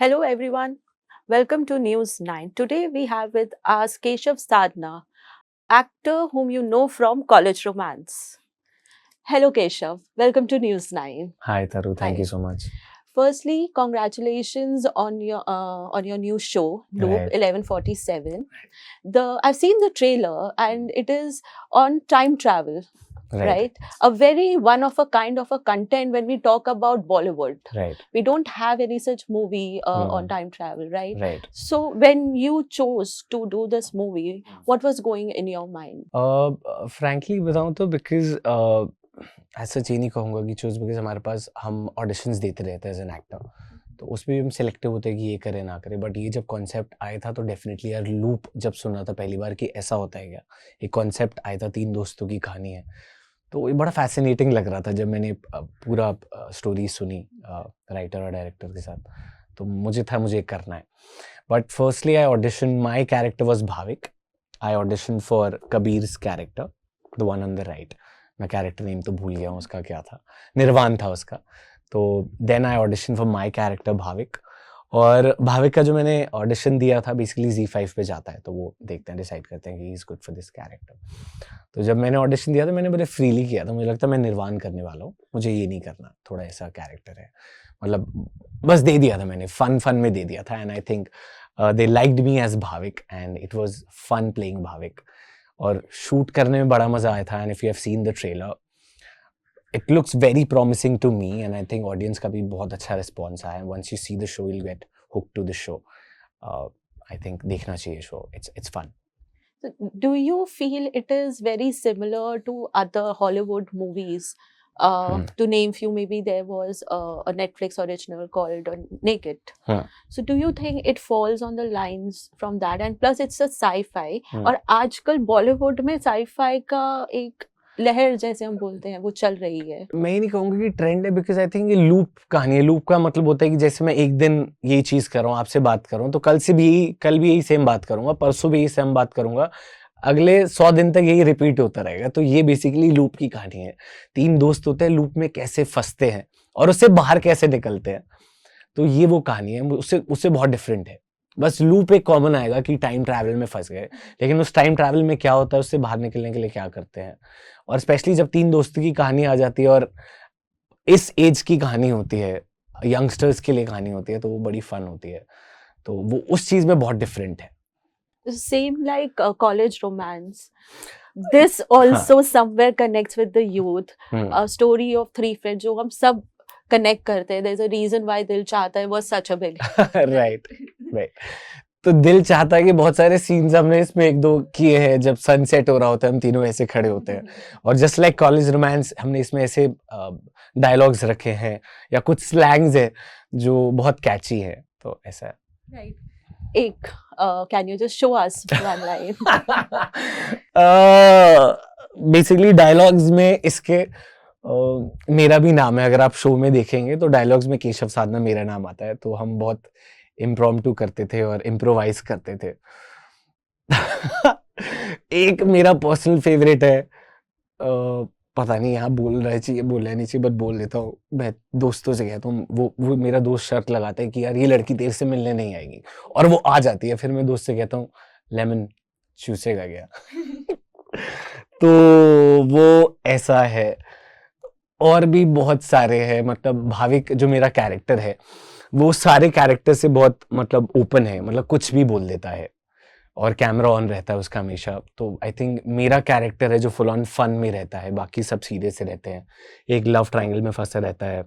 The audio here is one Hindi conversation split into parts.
Hello, everyone. Welcome to News 9. Today we have with us Keshav Sadhna, actor whom you know from College Romance. Hello, Keshav. Welcome to News 9. Hi, Taru. Thank you Hi. so much. Firstly, congratulations on your new show, Loop Right. 1147. I've seen the trailer and it is on time travel, Right. right? A very one of a kind of a content when we talk about Bollywood. Right. We don't have any such movie on Hmm. time travel, right? Right. So when you chose to do this movie, what was going in your mind? Frankly बताऊँ तो because ऐसा ये नहीं कहूँगा कि चूज बिकॉज हमारे पास हम ऑडिशंस देते रहते हैं एज एन एक्टर, तो उसमें भी हम सिलेक्टिव होते हैं कि ये करें ना करें. बट ये जब कॉन्सेप्ट आया था तो डेफिनेटली यार लूप जब सुना था पहली बार कि ऐसा होता है क्या, एक कॉन्सेप्ट आया था 3 दोस्तों की कहानी है, तो ये बड़ा फैसिनेटिंग लग रहा था जब मैंने पूरा स्टोरी सुनी राइटर और डायरेक्टर के साथ. तो मुझे करना है. But firstly I audition, my character was Bhavik. I audition for Kabir's character, the one on the right. मैं कैरेक्टर नेम तो भूल गया हूँ उसका, क्या था, निर्वाण था उसका. तो then I audition for my character Bhavik. और भाविक का जो मैंने ऑडिशन दिया था बेसिकली Z5 पे जाता है, तो वो देखते हैं, डिसाइड करते हैं कि he is good for this character. तो जब मैंने ऑडिशन दिया तो मैंने बड़े फ्रीली किया था. मुझे लगता है मैं निर्वाण करने वाला हूँ, मुझे ये नहीं करना, थोड़ा ऐसा कैरेक्टर है, मतलब बस दे दिया था मैंने, फन में दे दिया था. And I think they liked me as Bhavik and it was fun playing Bhavik. और शूट करने में बड़ा मज़ा आया था. And if you have seen the trailer, it looks very promising to me and I think audience का भी बहुत अच्छा रिस्पॉन्स आया. Once you see the show will get hook to the show. I think देखना चाहिए show, it's fun. So, do you feel it is very similar to other Hollywood movies? To name few, maybe there was a Netflix original called Naked. हाँ. So do you think it falls on the lines from that? And plus it's a sci-fi. Hmm. और आजकल बॉलीवुड में sci-fi का एक लहर जैसे हम बोलते हैं वो चल रही है. मैं ये नहीं कहूँगा कि ट्रेंड है, बिकॉज आई थिंक ये लूप कहानी है. लूप का मतलब होता है कि जैसे मैं एक दिन यही चीज़ कर रहा हूँ, आपसे बात कर रहा हूँ, तो कल भी यही सेम बात करूँगा, परसों भी यही सेम बात करूँगा, अगले 100 दिन तक यही रिपीट होता रहेगा. तो ये बेसिकली लूप की कहानी है. 3 दोस्त होते हैं, लूप में कैसे फंसते हैं और उससे बाहर कैसे निकलते हैं. तो ये वो कहानी है, उससे बहुत डिफरेंट है. बस लूप एक कॉमन आएगा कि टाइम ट्रैवल में फंस गए, लेकिन उस टाइम ट्रैवल में क्या होता है, उससे बाहर निकलने के लिए क्या करते हैं. और स्पेशली जब 3 दोस्तों की कहानी आ जाती है और इस एज की कहानी होती है, यंगस्टर्स के लिए कहानी होती है, तो वो बड़ी फन होती है. तो वो उस चीज में बहुत डिफरेंट है. Same like college romance. This also somewhere connects with the youth. A story of three friends जो हम सब connect करते हैं. There's a reason why दिल चाहता है was such a big right. तो दिल चाहता है कि बहुत सारे सीन्स हमने इसमें 1-2 किए हैं. जब सनसेट हो रहा होता है हम तीनों ऐसे खड़े होते हैं, और जस्ट लाइक कॉलेज रोमांस हमने इसमें ऐसे डायलॉग्स रखे हैं या कुछ स्लैंग्स है जो बहुत कैची है. तो ऐसा है. Right. एक can you just show us one line? Basically dialogues में इसके मेरा भी नाम है. अगर आप शो में देखेंगे तो डायलॉग्स में केशव साधना मेरा नाम आता है. तो हम बहुत इम्प्रॉम्प्टू करते थे और इम्प्रोवाइज करते थे. एक मेरा पर्सनल फेवरेट है, पता नहीं यहाँ बोलना चाहिए बोलना नहीं चाहिए, बट बोल लेता हूँ. मैं दोस्तों से कहता हूँ, वो मेरा दोस्त शर्त लगाता है कि यार ये लड़की तेरे से मिलने नहीं आएगी, और वो आ जाती है. फिर मैं दोस्त से कहता हूँ लेमन चूसेगा क्या. तो वो ऐसा है. और भी बहुत सारे हैं. मतलब भाविक जो मेरा कैरेक्टर है वो सारे कैरेक्टर से बहुत मतलब ओपन है, मतलब कुछ भी बोल देता है और कैमरा ऑन रहता है उसका हमेशा. तो आई थिंक मेरा कैरेक्टर है जो फुल ऑन फन में रहता है, बाकी सब सीरियस से रहते हैं. एक लव ट्रायंगल में फंसा रहता है,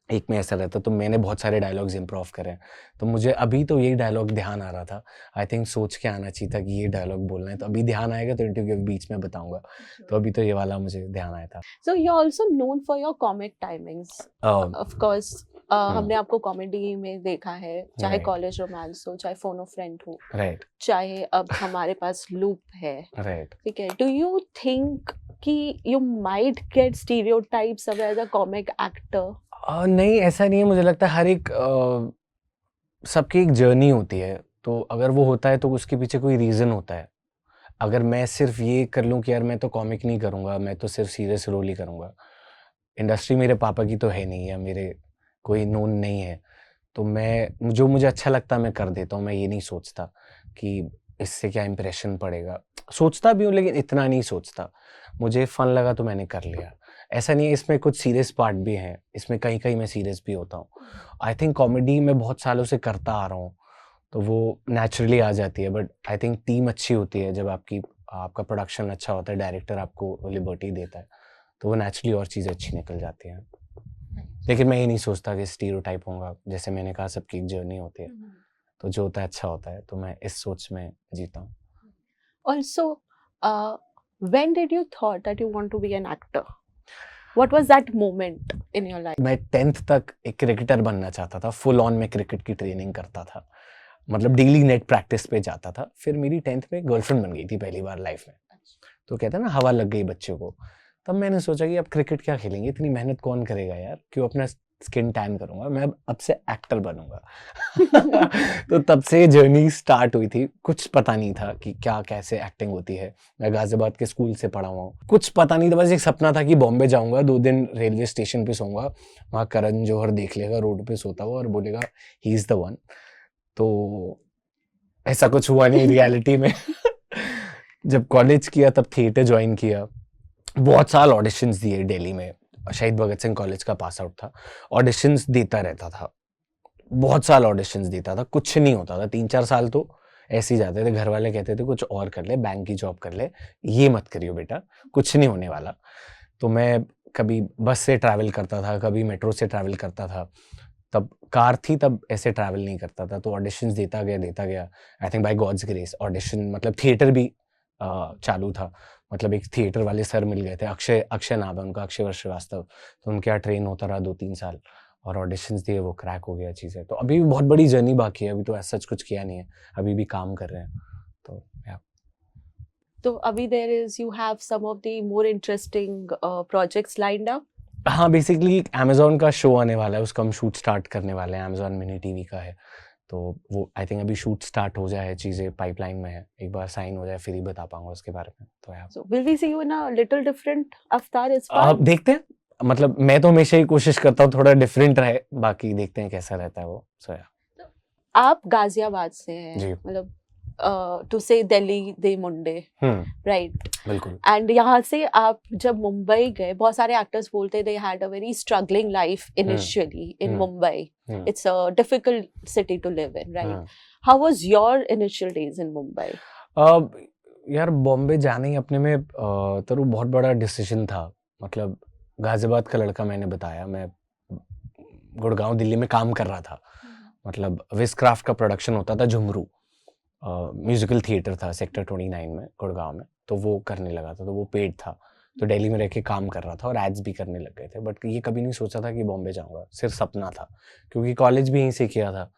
एक में ऐसा रहता है. तो मैंने बहुत सारे डायलॉग्स इम्प्रोव करे हैं. तो मुझे अभी तो यही डायलॉग ध्यान आ रहा था. आई थिंक सोच के आना चाहिए था कि ये डायलॉग बोलना है. तो अभी ध्यान आएगा तो इंटरव्यू के बीच में बताऊंगा. तो अभी तो ये वाला मुझे ध्यान आया था. So you're also known for your comic timings. Of course, हमने आपको कॉमेडी में देखा है, चाहे Right. कॉलेज रोमांस हो, चाहे फोन ऑफ फ्रेंड हो, राइट. चाहे अब हमारे पास लूप है. राइट. ठीक है. डू यू थिंक कि यू माइट गेट स्टीरियोटाइप्स अब एज अ कॉमिक एक्टर? नहीं, ऐसा नहीं है. मुझे लगता है हर एक सबकी एक जर्नी होती है. तो अगर वो होता है तो उसके पीछे कोई रीज़न होता है. अगर मैं सिर्फ ये कर लूँ कि यार मैं तो कॉमिक नहीं करूँगा, मैं तो सिर्फ सीरियस रोल ही करूँगा, इंडस्ट्री मेरे पापा की तो है नहीं, या मेरे कोई नोन नहीं है, तो मैं जो मुझे अच्छा लगता है मैं कर देता हूँ, मैं ये नहीं सोचता कि इससे क्या इंप्रेशन पड़ेगा। सोचता भी हूँ लेकिन इतना नहीं सोचता, मुझे फन लगा तो मैंने कर लिया। ऐसा नहीं है, इसमें कुछ सीरियस पार्ट भी हैं, इसमें कहीं कहीं मैं सीरियस भी होता हूँ। आई थिंक कॉमेडी मैं बहुत सालों से करता आ रहा हूँ तो वो नेचुरली आ जाती है, बट आई थिंक टीम अच्छी होती है जब आपका प्रोडक्शन अच्छा होता है, डायरेक्टर आपको लिबर्टी देता है, तो वो नेचुरली और चीज़ें अच्छी निकल जाती हैं। लेकिन मैं ये नहीं सोचता कि स्टीरियोटाइप होगा, जैसे मैंने कहा सबकी एक जर्नी होती है, तो जो होता है अच्छा होता है, तो मैं इस सोच में जीता हूँ। Also, when did you thought that you want to be an actor? What was that moment in your life? मैं 10th तक एक क्रिकेटर बनना चाहता था, फुल ऑन में क्रिकेट की ट्रेनिंग करता था, मतलब डेली नेट प्रैक्टिस पे जाता था। फिर मेरी 10th में गर्लफ्रेंड बन गई थी पहली बार लाइफ में, तो कहते हैं ना हवा लग गई बच्चे को। तब मैंने सोचा कि अब क्रिकेट क्या खेलेंगे, इतनी मेहनत कौन करेगा यार, क्यों अपना स्किन टैन करूंगा, मैं अब से एक्टर बनूंगा। तो तब से जर्नी स्टार्ट हुई थी, कुछ पता नहीं था कि क्या कैसे एक्टिंग होती है। मैं गाजियाबाद के स्कूल से पढ़ा हुआ हूँ, कुछ पता नहीं था, बस एक सपना था कि बॉम्बे जाऊंगा, 2 दिन रेलवे स्टेशन पे सोऊंगा, वहाँ करण जौहर देख लेगा रोड पे सोता हुआ और बोलेगा ही इज द वन। तो ऐसा कुछ हुआ नहीं रियलिटी में। जब कॉलेज किया तब थिएटर ज्वाइन किया, बहुत साल ऑडिशंस दिए दिल्ली में, शहीद भगत सिंह कॉलेज का पास आउट था, ऑडिशंस देता रहता था, बहुत साल ऑडिशंस देता था, कुछ नहीं होता था, 3-4 साल तो ऐसे ही जाते थे। घर वाले कहते थे कुछ और कर ले, बैंक की जॉब कर ले, ये मत करियो बेटा, कुछ नहीं होने वाला। तो मैं कभी बस से ट्रैवल करता था, कभी मेट्रो से ट्रैवल करता था, तब कार थी, तब ऐसे ट्रैवल नहीं करता था, तो ऑडिशंस देता गया। I think by God's grace audition, मतलब थिएटर भी चालू था, मतलब एक थिएटर वाले सर मिल गए थे, अक्षय नाम है उनका, अक्षय श्रीवास्तव, तो उनके यहाँ ट्रेन होता रहा 2-3 साल और ऑडिशंस दिए, वो क्रैक हो गया चीज़ें। तो अभी भी बहुत बड़ी जर्नी बाकी है, अभी तो ऐसा कुछ किया नहीं है, अभी भी काम कर रहे हैं, तो या। तो अभी there is you have some of the more interesting projects lined up. हाँ, बेसिकली अमेजोन का शो आने वाला है, उसका हम शूट स्टार्ट करने वाले हैं, अमेजोन मिनी टीवी का है, तो वो आई थिंक अभी शूट स्टार्ट हो जाए, चीज़ें पाइपलाइन में है, एक बार साइन हो जाए फिर ही बता पाऊंगा उसके बारे में। तो यार So will we see you in a little different avatar as आप well? देखते हैं, मतलब मैं तो हमेशा ही कोशिश करता हूँ थोड़ा डिफरेंट रहे, बाकी देखते हैं कैसा रहता है वो। सो या आप गाजियाबाद से हैं, जी। मतलब टू से दिल्ली दे मुंडे, राइट? बिल्कुल। एंड यहाँ से आप जब मुंबई गए, बहुत सारे एक्टर्स बोलते they had a very struggling life initially in Mumbai, it's a difficult city to live in, right? How was your initial days in Mumbai? यार बॉम्बे जाने ही अपने में तरु बहुत बड़ा डिसीजन था, मतलब गाजियाबाद का लड़का, मैंने बताया मैं गुड़गांव दिल्ली में काम कर रहा था, मतलब विस्क्राफ्ट का प्रोडक्शन होता था, झुमरू म्यूजिकल थिएटर था सेक्टर 29 में गुड़गांव में, तो वो करने लगा था, तो वो पेड था, तो दिल्ली में रह के काम कर रहा था और एड्स भी करने लग गए थे, बट ये कभी नहीं सोचा था कि बॉम्बे जाऊंगा, सिर्फ सपना था, क्योंकि कॉलेज भी यहीं से किया था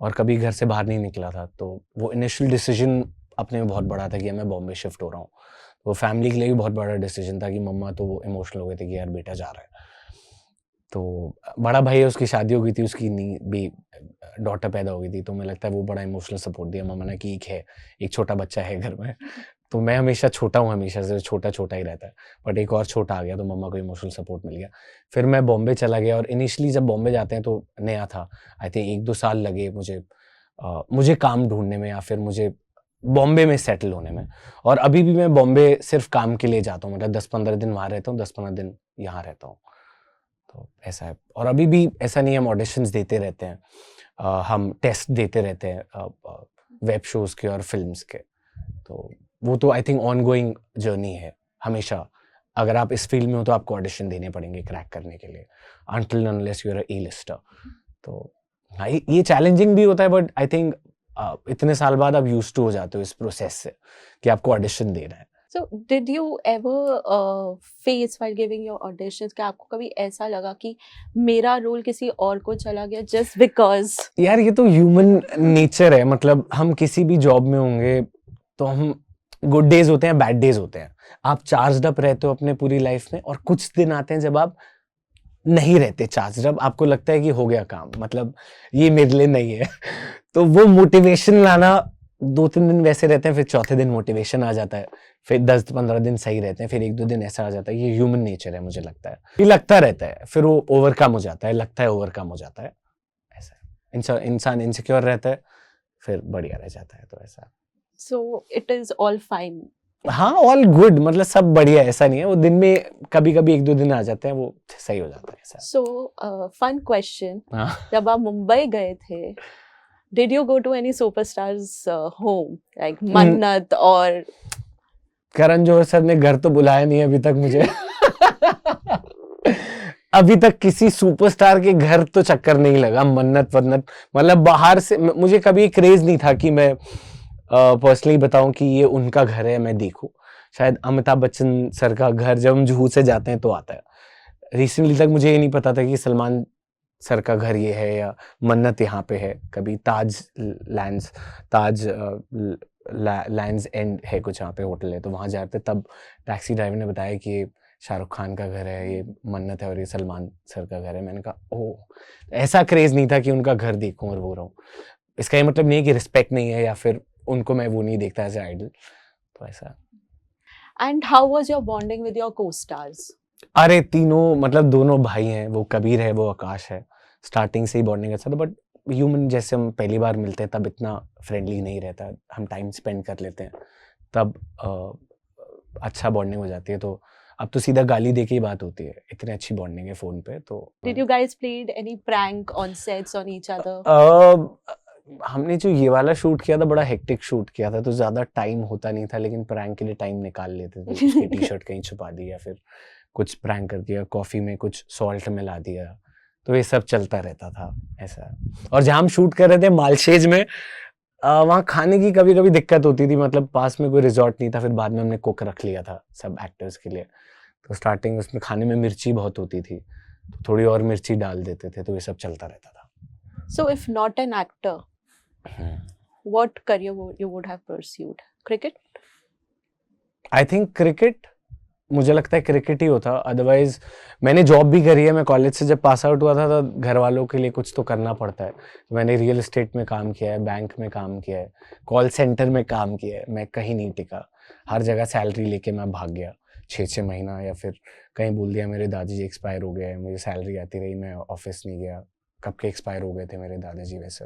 और कभी घर से बाहर नहीं निकला था, तो वो इनिशियल डिसीजन अपने में बहुत बड़ा था कि मैं बॉम्बे शिफ्ट हो रहा हूँ। वो फैमिली के लिए भी बहुत बड़ा डिसीजन था कि मम्मा तो वो इमोशनल हो गए थे कि यार बेटा जा रहा है। तो बड़ा भाई है, उसकी शादी हो गई थी, उसकी भी डॉटर पैदा हो गई थी, तो मुझे लगता है वो बड़ा इमोशनल सपोर्ट दिया मम्मा ने कि एक छोटा बच्चा है घर में। तो मैं हमेशा छोटा हूँ, हमेशा से छोटा ही रहता है, बट एक और छोटा आ गया तो मम्मा को इमोशनल सपोर्ट मिल गया। फिर मैं बॉम्बे चला गया और इनिशियली जब बॉम्बे जाते हैं तो नया था, आई थिंक 1-2 साल लगे मुझे काम ढूंढने में या फिर मुझे बॉम्बे में सेटल होने में। और अभी भी मैं बॉम्बे सिर्फ काम के लिए जाता हूँ, मतलब 10-15 दिन वहाँ रहता हूँ, 10-15 दिन यहाँ रहता हूँ, तो ऐसा है। और अभी भी ऐसा नहीं है, हम ऑडिशंस देते रहते हैं, हम टेस्ट देते रहते हैं वेब शोज के और फिल्म्स के, तो वो तो I think on going journey है हमेशा। अगर आप इस फील्ड में हो तो आपको ऑडिशन देने पड़ेंगे क्रैक करने के लिए, until unless you are A lister. तो हाँ, ये चैलेंजिंग भी होता है, बट आई थिंक इतने साल बाद आप यूज्ड टू हो जाते हो इस प्रोसेस से कि आपको ऑडिशन देना है। So did you ever face while giving your auditions कि आपको कभी ऐसा लगा कि मेरा रोल किसी और को चला गया just because? यार ये तो ह्यूमन नेचर है, मतलब हम किसी भी जॉब में होंगे तो हम गुड डेज होते हैं, बैड डेज होते हैं, आप चार्ज अप रहते हो अपने पूरी लाइफ में, और कुछ दिन आते हैं जब आप नहीं रहते चार्ज अप, आपको लगता है कि हो गया काम, मतलब ये मेरे लिए नहीं है। तो वो मोटिवेशन लाना 2-3 दिन वैसे रहते हैं, फिर चौथे दिन मोटिवेशन आ जाता है, फिर 10-15 दिन सही रहते हैं, फिर 1-2 दिन ऐसा आ जाता है। ये ह्यूमन नेचर है, मुझे लगता है, ये लगता रहता है, फिर वो ओवरकम हो जाता है, लगता है ओवरकम हो जाता है, ऐसा है। इंसान इनसिक्योर रहता है, फिर बढ़िया रह जाता है, तो ऐसा। So it is all fine. हाँ, ऑल गुड, मतलब सब बढ़िया, ऐसा नहीं है। वो दिन में कभी कभी 1-2 दिन आ जाते हैं, वो सही हो जाता है ऐसा। So fun question. हाँ। जब आप मुंबई गए थे, did you go to any superstars home like मन्नत और करण जौहर सर ने घर तो बुलाया नहीं अभी तक मुझे। अभी तक किसी सुपरस्टार के घर तो चक्कर नहीं लगा, मन्नत वन्नत, मतलब बाहर से मुझे कभी क्रेज नहीं था कि मैं पर्सनली बताऊं कि ये उनका घर है, मैं देखूं। शायद अमिताभ बच्चन सर का घर जब हम जुहू से जाते हैं तो आता है। रिसेंटली तक मुझे ये नहीं पता था कि सलमान सर का घर ये है या मन्नत यहाँ पे है। कभी ताज लैंड्स एंड है कुछ, यहाँ पे होटल है, तो वहाँ जाते तब टैक्सी ड्राइवर ने बताया कि ये शाहरुख खान का घर है, ये मन्नत है और ये सलमान सर का घर है। मैंने कहा ओह, ऐसा क्रेज नहीं था कि उनका घर देखूं और वो रहूं। इसका ये मतलब नहीं है कि रिस्पेक्ट नहीं है या फिर उनको मैं वो नहीं देखता एज आइडल, तो ऐसा। and how was your bonding with your co-stars? अरे तीनों, मतलब दोनों भाई हैं, वो कबीर है, वो आकाश है। स्टार्टिंग से ही बॉन्डिंग अच्छा था, बट ह्यूमन जैसे हम पहली बार मिलते हैं तब इतना फ्रेंडली नहीं रहता, हम टाइम स्पेंड कर लेते हैं तब अच्छा बॉन्डिंग हो जाती है। तो अब तो सीधा गाली दे के ही बात होती है, इतनी अच्छी बॉन्डिंग है फोन पे। तो Did you guys played any prank on sets on each other? हमने जो ये वाला शूट किया था, बड़ा हेक्टिक शूट किया था, तो ज्यादा टाइम होता नहीं था, लेकिन प्रैंक के लिए टाइम निकाल लेते थे। उसकी टी शर्ट कहीं छुपा दी या फिर कुछ प्रैंक कर दिया, कॉफी में कुछ सॉल्ट मिला दिया, तो ये सब चलता रहता था ऐसा। और जहाँ हम शूट कर रहे थे मालशेज में, वहाँ खाने की कभी कभी दिक्कत होती थी, मतलब पास में कोई रिजॉर्ट नहीं था। फिर बाद में हमने कुक रख लिया था सब एक्टर्स के लिए, तो स्टार्टिंग उसमें खाने में मिर्ची बहुत होती थी, तो थोड़ी और मिर्ची डाल देते थे, तो ये सब चलता रहता था। So if not an actor, what career you would have pursued? Cricket? I think cricket, मुझे लगता है क्रिकेट ही होता। अदरवाइज मैंने जॉब भी करी है, मैं कॉलेज से जब पास आउट हुआ था तो घर वालों के लिए कुछ तो करना पड़ता है। मैंने रियल एस्टेट में काम किया है, बैंक में काम किया है, कॉल सेंटर में काम किया है, मैं कहीं नहीं टिका। हर जगह सैलरी लेके मैं भाग गया 6-6 महीना, या फिर कहीं बोल दिया मेरे दादाजी एक्सपायर हो गए, मुझे सैलरी आती रही, मैं ऑफिस नहीं गया, कब के एक्सपायर हो गए थे मेरे दादाजी वैसे।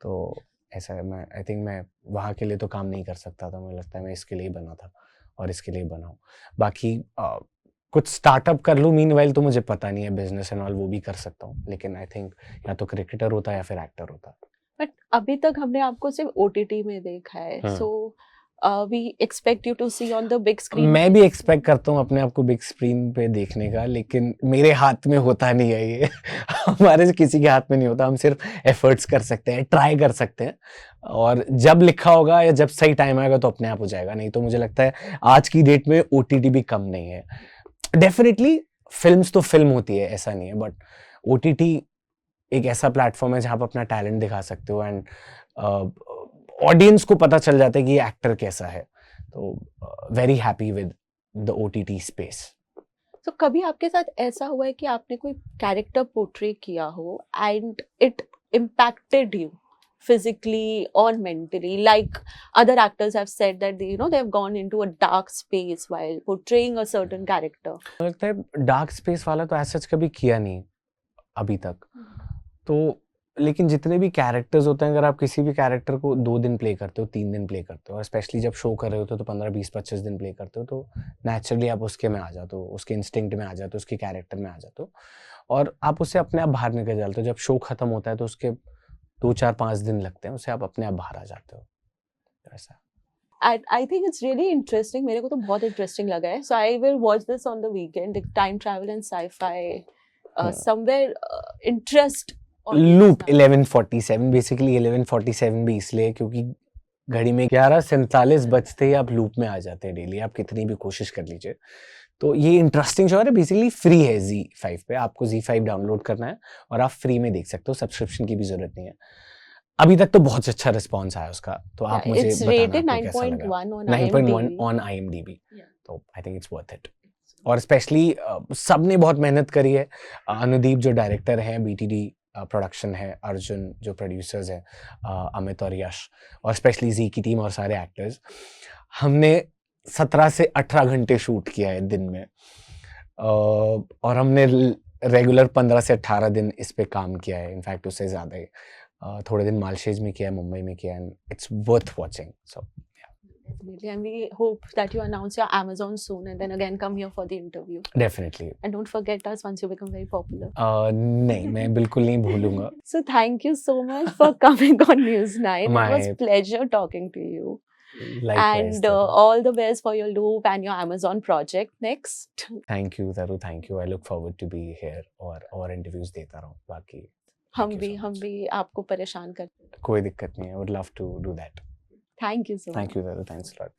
तो ऐसा है, मैं आई थिंक मैं वहाँ के लिए तो काम नहीं कर सकता था। मुझे लगता है मैं इसके लिए बना था और इसके लिए बनाऊं। बाकी कुछ स्टार्टअप कर लूँ मीनवाइल, तो मुझे पता नहीं है, बिजनेस एंड ऑल वो भी कर सकता हूँ, लेकिन आई थिंक या तो क्रिकेटर होता या फिर एक्टर होता। बट अभी तक हमने आपको सिर्फ ओटीटी में देखा है, so we expect you to see on the big screen. मैं भी एक्सपेक्ट करता हूँ अपने आप को बिग स्क्रीन पे देखने का, लेकिन मेरे हाथ में होता नहीं है ये। हमारे किसी के हाथ में नहीं होता, हम सिर्फ एफर्ट्स कर सकते हैं, ट्राई कर सकते हैं, और जब लिखा होगा या जब सही टाइम आएगा तो अपने आप हो जाएगा। नहीं तो मुझे लगता है आज की डेट में ओटीटी भी कम नहीं है। डेफिनेटली फिल्म्स तो फिल्म होती है, ऐसा नहीं है, बट ओटीटी एक ऐसा प्लेटफॉर्म है जहाँ आप अपना टैलेंट दिखा सकते हो, एंड ऑडियंस को पता चल जाता है कि ये एक्टर कैसा है। तो very happy with the OTT space. तो कभी आपके साथ ऐसा हुआ है कि आपने कोई कैरेक्टर पोर्ट्रे किया हो and it impacted you physically or mentally, like other actors have said that they have gone into a dark space while portraying a certain character? मुझे लगता है डार्क स्पेस वाला तो ऐसा कभी किया नहीं अभी तक। तो लेकिन जितने भी कैरेक्टर्स होते हैं, अगर आप किसी भी कैरेक्टर को 2 दिन प्ले करते हो, 3 दिन प्ले करते हो, और स्पेशली जब शो कर रहे होते हो तो 15, 20, 25 दिन प्ले करते हो, तो नेचुरली आप उसके में आ जाते हो, उसके इंस्टिंक्ट में आ जाते हो, उसके कैरेक्टर में आ जाते हो, और आप उससे अपने आप बाहर निकल जाते हो। जब शो खत्म होता है तो उसके 2, 4, 5 दिन लगते हैं, उससे आप अपने आप बाहर आ जाते हो, ऐसा। I think it's really interesting. मेरे को तो बहुत इंटरेस्टिंग लगा है. So I will watch this on the weekend. Time travel and sci-fi somewhere interest. Loop 11:47, basically 11:47 भी इसलिए क्योंकि घड़ी में 11:47 बजते ही आप लूप में आ जाते हैं डेली, आप कितनी भी कोशिश कर लीजिए। तो ये इंटरेस्टिंग शो है, बेसिकली फ्री है ZEE5 पे, आपको ZEE5 डाउनलोड करना है और आप फ्री में देख सकते हो, सब्सक्रिप्शन की भी जरूरत नहीं है। अभी तक तो बहुत अच्छा रिस्पॉन्स आया उसका, तो आप मुझे बताना आपको कैसा लगा। 9.1 ऑन IMDb, तो I think it's worth it. और स्पेशली सबने बहुत मेहनत करी है। अनुदीप जो डायरेक्टर हैं, BTD प्रोडक्शन है, अर्जुन जो प्रोड्यूसर्स हैं, अमित और यश, और स्पेशली ZEE की टीम और सारे एक्टर्स, हमने 17 से 18 घंटे शूट किया है दिन में, और हमने रेगुलर 15 से 18 दिन इस पे काम किया है, इनफैक्ट उससे ज़्यादा ही। थोड़े दिन मालशेज में किया है, मुंबई में किया है, and it's worth watching. So Definitely. And we hope that you announce your Amazon soon and then again come here for the interview. Definitely. And don't forget us once you become very popular. नहीं, मैं बिल्कुल नहीं भूलूंगा. So thank you so much for coming on News 9. It was My pleasure talking to you. likewise. And Taru. all the best for your loop and your Amazon project next. Thank you, Taru. Thank you. I look forward to be here और interviews देता रहूँ. बाकी हम thank you so हम much. भी आपको परेशान करते. कोई दिक्कत नहीं है. I would love to do that. Thank you so much. Thank you, Taru. Thanks a lot.